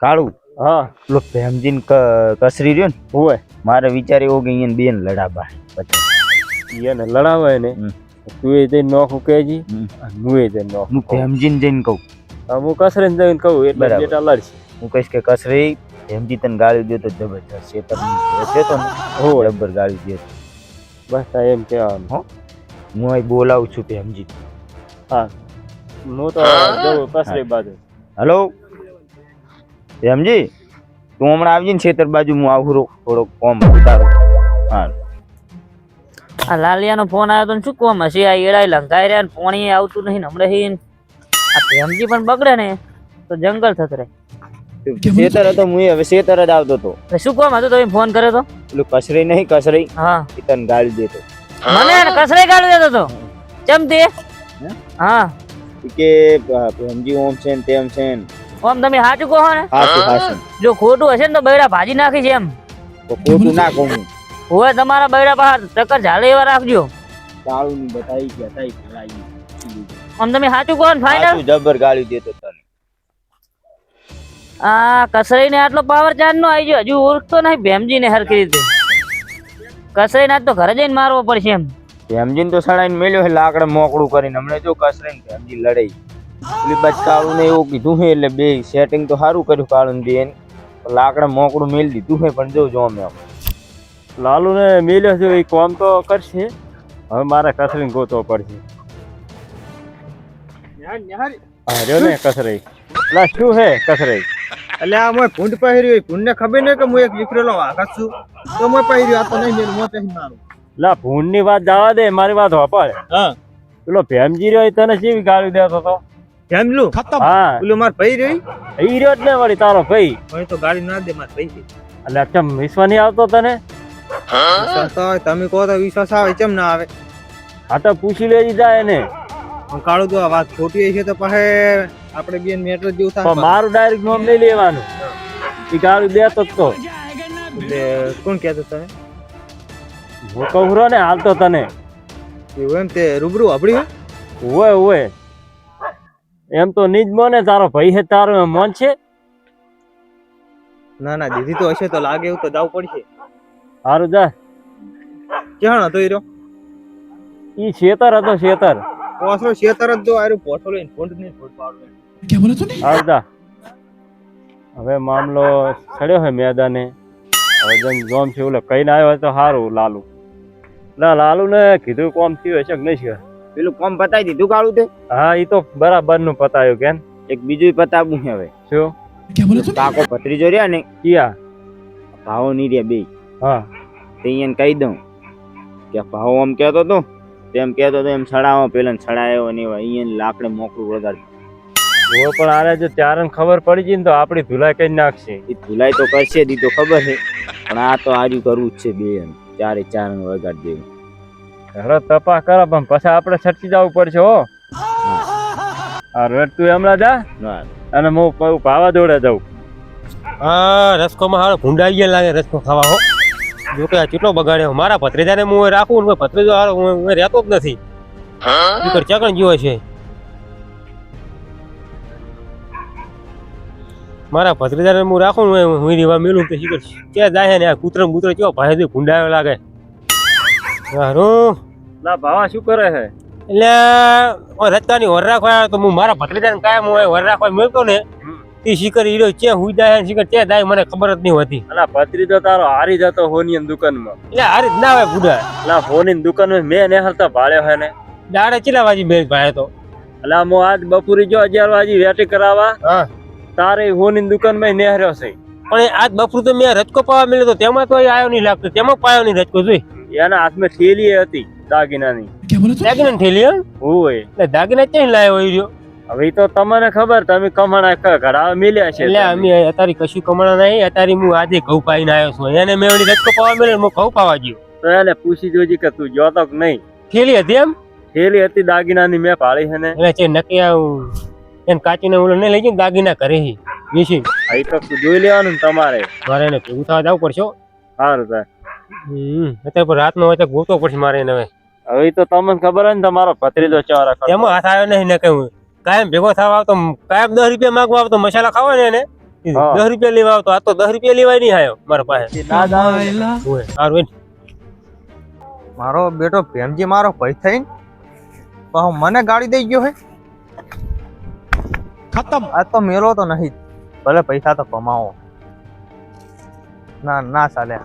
કાળું હા પેલો ભેમજીન કસરી રહ્યો ને હોય મારે વિચાર એવો કે અહીંયા બેન લડાબા પછી એને લડાવે ને તું એ જઈને નોખું કહેજી હું એ જઈને હું નોખું ભેમજીને જઈને કહું હું કસરીને જઈને કહું એટલે બરાબર. બેટા લડશે હું કહીશ કે કસરી ભેમજી તને ગાળી દે તો જબરજસ્ત શેતર તો ને હોય જબર ગાળી દે બસ આ એમ કહેવાનું હું અહીં બોલાવું છું ભેમજી હા હું તો જવું કસરી બાજુ હલો ભેમજી તું હમણાં આવજી ને ખેતર બાજુ હું આવું થોડોક કોમ ઉતારો હા આ લાલિયાનો ફોન આવ્યો તો ને શું કોમ હશે આ એડાય લંકાઈ રહ્યા ને પોણી આવતું નહીં ને હમણાં હી આ પ્રેમજી પણ બગડે ને તો જંગલ થત રહે ખેતર હતો હું હવે ખેતર જ આવતો હતો તો શું કોમ હતું તમે ફોન કર્યો તો પેલું કસરી નહીં કસરી હા એ તને ગાળી દેતો મને કસરે ગાળી દેતો તો ચમતી હા ઈ કે ભેમજી ઓમ છે ને તેમ છે ને ઓમ તમે સાચું કહો ને હાસું હાસું જો ખોટું હશે ને તો બૈડા ભાજી નાખીશ એમ તો ખોટું ના કહું હું હોય તમારા બૈડા બહાર ચક્કર ઝાલે એવા રાખજો કાળું ની બતાવી ગયા તા ઈ ભલાઈ આમ તમે સાચું કહો ને ફાઈનલ હાસું જબર ગાળી દેતો તને આ કસરાઈ ને આટલો પાવર ચાર્જ નો આવી ગયો હજુ ઓળખતો નહીં ભેમજી ને હરખી રીતે કસરાઈ ને આજ તો ઘરે જઈને મારવો પડશે એમ ભેમજીને તો સડાઈને મેલ્યો છે લાકડે મોકળું કરીને હમણાં જો કસરે ને ભેમજી લડાઈ પેલી બાજ કાળું ને એવું કીધું છે એટલે બે સેટિંગ તો સારું કર્યું કાળું ને બેન લાકડે મોકળું મેલ દીધું છે પણ જો મેં લાલુ ને મેલ્યો છે એ કોમ તો કરશે હવે મારે કસરીને ગોતવો પડશે હાર્યો ને કસરી એટલે શું હે કસરી એટલે આ મોય ભૂંડ પહેર્યો ભૂંડ ને ખબર નહીં કે હું એક વિખરેલો વાઘ છું તો મોય પહેર્યો આ તો નહીં મેલું મોય પહેરી મારું લા ભૂંડ ની વાત જવા દે મારી વાત હોપાડ હા પેલો ભેમજી રહ્યો એ તને કેવી ગાળી દેતો હતો કેમલું હા પેલું માર ભાઈ રહ્યો ઈ રહ્યો જ ને વળી તારો ભાઈ હવે તો ગાડી ના દે માર ભાઈ એટલે ચમ વિશ્વા નહીં આવતો તને વિશ્વાસ તો આવે તમે કહો તો વિશ્વાસ આવે કેમ ના આવે હા તો પૂછી લેજી જાય ને પણ કાળું તો આ વાત ખોટી છે તો પછી આપણે બેન મેટર જેવું પણ થાય મારું ડાયરેક્ટ નામ નહીં લેવાનું ઈ ગાળી દેતો જ તો એટલે કોણ કહેતો તમે હું કહું રહ્યો ને હાલતો તને એવું એમ તે રૂબરૂ આપડી ઓય ઓય એમ તો નિજ મોને તારો ભાઈ છે તારો એમ મોન છે ના ના દીધી તો હશે તો લાગે એવું તો જવું પડશે સારું જા ક્યાં હતો હીરો ઈ શેતર હતો શેતર પોસરો શેતર જ જો આરું પોઠો લઈને ફોન્ટ ને ફોટ પાડો સારું જા હવે મામલો ચડ્યો છે મેદાને હવે જન જોમ છે ઓલે કઈ ના આવ્યો તો સારું લાલુ ના લાલુ ને કીધું કોમ થયું હશે કે નહીં છે પેલું કોમ પતાવી દીધું કાળું તે હા ઈ તો બરાબર નું પતાયું કેમ એક બીજું પતાવું છે હવે શું કાકો ભત્રીજો રહ્યા ને કિયા ભાવો નહીં રહ્યા બે હા તે અહીંયા કહી દઉં કે ભાવો આમ કહેતો હતો તેમ કહેતો હતો એમ છડાવો પેલા છડાયો ને અહીંયા લાકડે મોકલું વગાડ્યું ઓ પણ આને જો ચારણ ખબર પડી ગઈ ને તો આપડી ધુલાઈ કઈ નાખશે એ ભૂલાઈ તો કરશે દી તો ખબર છે પણ આ તો આજુ કરવું જ છે બે ચારે ચાર વગાડ દેવું હવે તપાસ કરો પણ પછી આપણે છટકી જવું પડશે હો આ રેટ તું હમણાં જા ના અને હું ભાવા જોડે જાઉં હા રસકોમાં હારો ભૂંડાઈ ગયા લાગે રસકો ખાવા હો જો કે આ કેટલો બગાડ્યો મારા ભત્રીજાને હું રાખું ને ભત્રીજો હારો હું રહેતો જ નથી દીકર ચકણ જીવો છે મારા ભત્રીજાને હું રાખું ને હું રીવા મેલું તો શીખર ક્યાં જાય ને આ કૂતરો કૂતરો કેવો ભાઈ ભૂંડાયો લાગે હારું ના ભાવા શું કરે છે એટલે રચકાની વર રાખવા તો હું મારા ભત્રીજાને કાયમ હું વર રાખવા મેળતો ને એ શિખર હીરો ચે હુઈ જાય શિખર ચે જાય મને ખબર જ નહીં હોતી અલા ભત્રીજો તારો હારી જતો હોની દુકાનમાં એટલે હારી જ ના આવે બુડા અલા હોની દુકાનમાં મેં ને હાલતા ભાળ્યો હે ને દાડે ચીલા વાજી મેં ભાઈ તો અલા મો આજ બપોરી જો 11 વાજી વેટી કરાવવા હા તારે હોની દુકાનમાં નેહર્યો છે પણ આજ બપોર તો મેં રચકો પાવા મળ્યો તો તેમાં તો આવ્યો નહીં લાગતો તેમાં પાયો નહીં રચકો જોઈ એના હાથમાં થેલી હતી દાગીનાની દાગીના થેલી હોય એટલે દાગીના ક્યાં લાવ્યો હોય રહ્યો હવે ઈ તો તમને ખબર તમે કમાણા ઘડા મેલ્યા છે એટલે અમે અત્યારે કશું કમાણા નહીં અત્યારે હું આજે ઘઉં પાઈને આવ્યો છું એને મેં ઓલી રચકો પાવા મળ્યો હું ઘઉં પાવા ગયો તો એને પૂછી જોજી કે તું જોતો કે નહીં થેલી હતી એમ થેલી હતી દાગીનાની મેં ભાળી છે ને એટલે છે નક્કી આવું એને કાચીને ઓલો નહીં લઈ ગયો દાગીના કરે છે વીસી અહીં તો તું જોઈ લેવાનું ને તમારે મારે એને ભેગું થવા જવું પડશે હો. સારું થાય અત્યારે પણ રાતનો હોય તો ગોતવો પડશે મારે એને હવે હવે ઈ તો તમને ખબર હે ને તમારો ભત્રીજો ચારા એમાં હાથ આવ્યો નહીં ને કઈ કાયમ ભેગો થવા આવતો કાયમ 10 રૂપિયા માંગવા આવતો મસાલા ખાવા ને એને હા. 10 રૂપિયા લેવા આવતો, આ તો 10 રૂપિયા લેવાય નહીં આવ્યો મારા પાસે. ના જ આવે ને. ઓય, હારું હેડ. મારો બેટો પ્રેમજી મારો ભાઈ થઈને તો મને ગાડી દઈ ગયો હે ખતમ. આ તો મેલો તો નહીં જ. ભલે પૈસા તો કમાવો, ના ના ચાલે.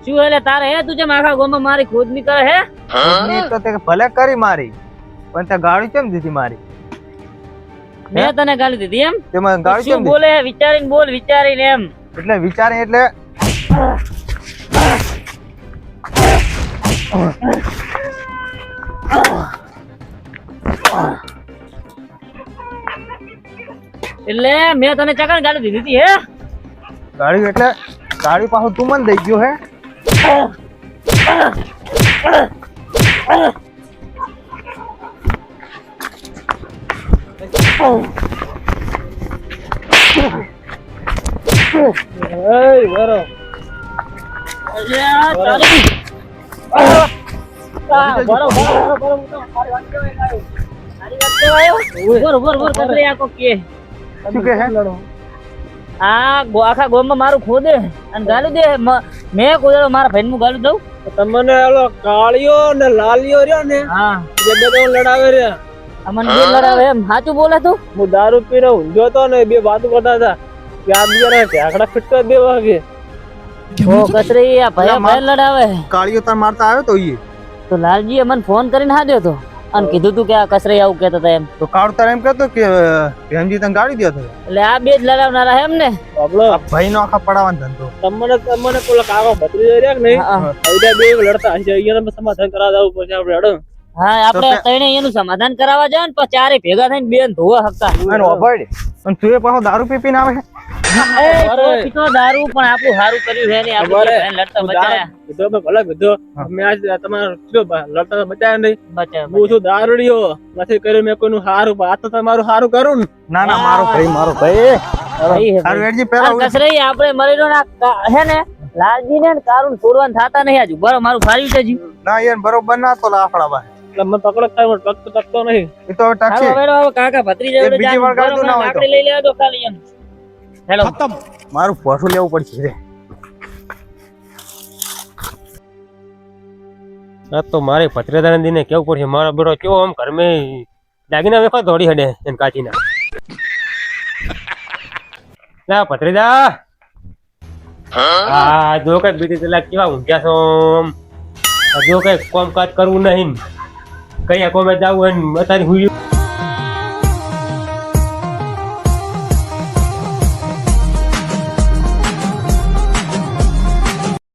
શું એટલે તારે હે તું જેમ આખા ગામમાં મારી ખોદની કરે હે ખોદની તો તે ભલે કરી મારી, પણ તે ગાડી કેમ દીધી મારી? મેં તને ગાલી દીધી એમ તેમાં ગાડી શું કેમ દીધી? બોલે હે? વિચારીને બોલ, વિચારીને એમ. એટલે વિચારે એટલે એટલે મેં તને ચકણ ગાલી દીધી હતી હે ગાડી એટલે ગાડી પાછું તું મને દઈ ગયો હે. શું કે હે? આખા ગામમાં મારું ખોદે અને ગાલી દે. મેં કોદાળો મારા ભાઈ નું ગાલી દઉં. તમને ઓલો કાળિયો ને લાલિયો રહ્યો ને હા જે બે લડાવે રે, અમને બે લડાવે એમ સાચું બોલે તું? હું દારૂ પીને ઊંઘ્યો તો ને બે વાતો કરતા હતા કે આ બીજા ઢાકડા ફિટતો 2 વાગે. ઓ કચરી આ ભાઈ ભાઈ લડાવે. કાળીઓ તાર મારતા આવ્યો તો ઈ તો લાલજીએ મને ફોન કરીને હાદ્યો તો અને કીધું તું કે આ કચરી આવું કહેતા હતા એમ. તો કાળ તાર એમ કહેતો કે પ્રેમજી તને ગાડી દે તો એટલે આ બે જ લડાવનારા એમ ને. ભાઈ નો આખા પડાવવાનો ધંધો. તમને પેલો કાકો ભત્રીજો રહ્યા કે નહીં, હા હવે બે લડતા હશે, અહીંયા સમાધાન કરાવવા જવું પછી આપણે હેડો. હા આપણે તઈને એનું સમાધાન કરાવવા જાય ને પછી ચારે ભેગા થઈને બેન ધોવા હકતા. અને ઓભાડ અને તું એ પાછો દારૂ પી પીને આવે છે. એ તો પીતો દારૂ પણ આપણું સારું કર્યું છે ને આપણે બે ભાઈ લડતા બચાયા. કીધો મેં ભલે કીધો મેં આજ તમારે લડતા બચાયા નહીં. બચાયા હું છું દારૂડિયો નથી કર્યું મેં કોઈનું સારું, આ તો તમારું સારું કરું ને. ના ના મારો ભાઈ મારો ભાઈ. ભાઈ હે તાર ભાઈ. વેડજી પેલા આ કચરી આપણે મરીનો ના હે ને લાલજી ને કારું છોડવાન થાતા નહીં આજુ. બરો મારું ફાર્યું છે જી. ના યાર બરોબર ના તો લાફડા ભાઈ. એટલે મને પકડો થાય મને ટકતો નહીં. એ તો ટાક્ષી હવે વેડો કાકા ભત્રીજા એ બીજી વાર ગાળતું ના હોય તો. લાકડી લઈ લેવા દો ખાલી એમ. હેલો મારું પોઠું લેવું પડશે રે. આ તો મારે ભત્રીજાને દીને કેવું પડશે, મારો બેટો કેવો આમ ઘરમે દાગીના વેખો દોડી હડે એને કાચીના. ના ભત્રીજા હા જો કઈ બીજી કલાક કેવા ઊંઘ્યા છો આમ. જો કઈ કામકાજ કરવું નહીં, કઈ કોમે જવું હોય ને અત્યારે હુઈ